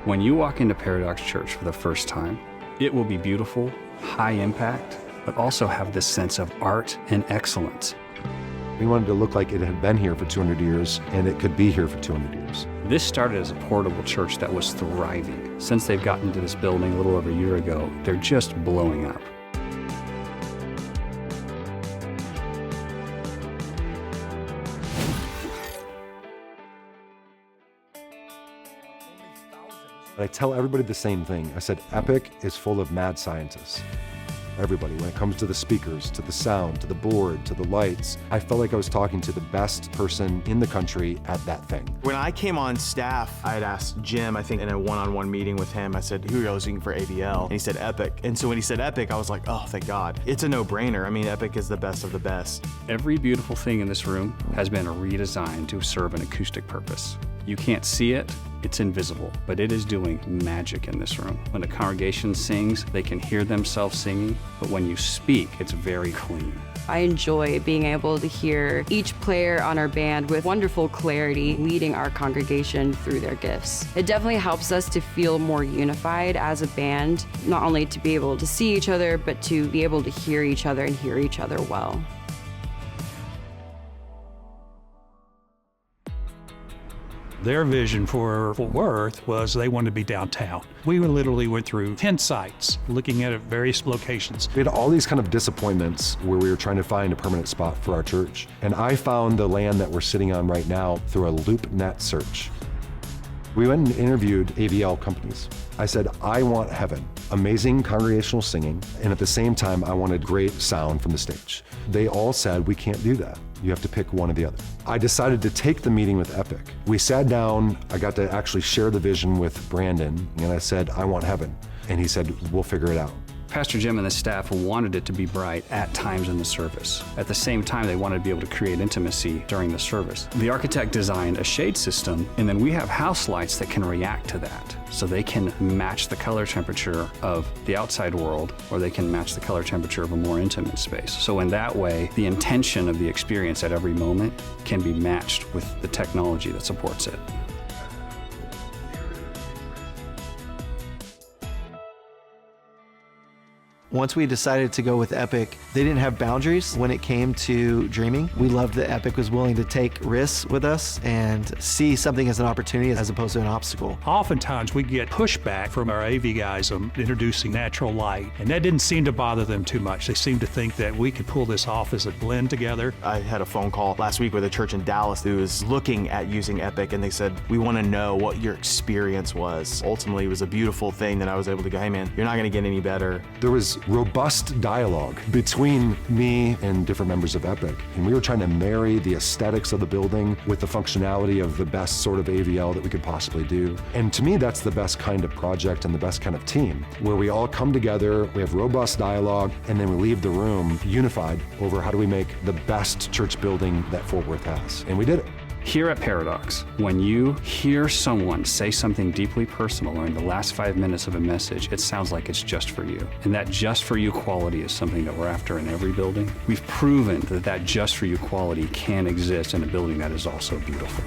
When you walk into Paradox Church for the first time, it will be beautiful, high impact, but also have this sense of art and excellence. We wanted to look like it had been here for 200 years, and it could be here for 200 years. This started as a portable church that was thriving. Since they've gotten into this building a little over a year ago, they're just blowing up. I tell everybody the same thing. I said, Epic is full of mad scientists. Everybody, when it comes to the speakers, to the sound, to the board, to the lights, I felt like I was talking to the best person in the country at that thing. When I came on staff, I had asked Jim, I think in a one-on-one meeting with him, I said, who are you using for AVL? And he said Epic. And so when he said Epic, I was like, oh, thank God. It's a no-brainer. I mean, Epic is the best of the best. Every beautiful thing in this room has been redesigned to serve an acoustic purpose. You can't see it, it's invisible, but it is doing magic in this room. When the congregation sings, they can hear themselves singing, but when you speak, it's very clean. I enjoy being able to hear each player on our band with wonderful clarity leading our congregation through their gifts. It definitely helps us to feel more unified as a band, not only to be able to see each other, but to be able to hear each other and hear each other well. Their vision for Fort Worth was they wanted to be downtown. We literally went through 10 sites, looking at various locations. We had all these kind of disappointments where we were trying to find a permanent spot for our church. And I found the land that we're sitting on right now through a LoopNet search. We went and interviewed AVL companies. I said, I want heaven, amazing congregational singing, and at the same time, I wanted great sound from the stage. They all said, we can't do that. You have to pick one or the other. I decided to take the meeting with Epic. We sat down, I got to actually share the vision with Brandon, and I said, I want heaven. And he said, we'll figure it out. Pastor Jim and the staff wanted it to be bright at times in the service. At the same time, they wanted to be able to create intimacy during the service. The architect designed a shade system, and then we have house lights that can react to that. So they can match the color temperature of the outside world, or they can match the color temperature of a more intimate space. So in that way, the intention of the experience at every moment can be matched with the technology that supports it. Once we decided to go with Epic, they didn't have boundaries when it came to dreaming. We loved that Epic was willing to take risks with us and see something as an opportunity as opposed to an obstacle. Oftentimes we get pushback from our AV guys on introducing natural light, and that didn't seem to bother them too much. They seemed to think that we could pull this off as a blend together. I had a phone call last week with a church in Dallas who was looking at using Epic, and they said, we want to know what your experience was. Ultimately, it was a beautiful thing that I was able to go, hey man, you're not going to get any better. There was robust dialogue between me and different members of Epic. And we were trying to marry the aesthetics of the building with the functionality of the best sort of AVL that we could possibly do. And to me, that's the best kind of project and the best kind of team, where we all come together, we have robust dialogue, and then we leave the room unified over how do we make the best church building that Fort Worth has. And we did it. Here at Paradox, when you hear someone say something deeply personal or in the last 5 minutes of a message, it sounds like it's just for you. And that just for you quality is something that we're after in every building. We've proven that that just for you quality can exist in a building that is also beautiful.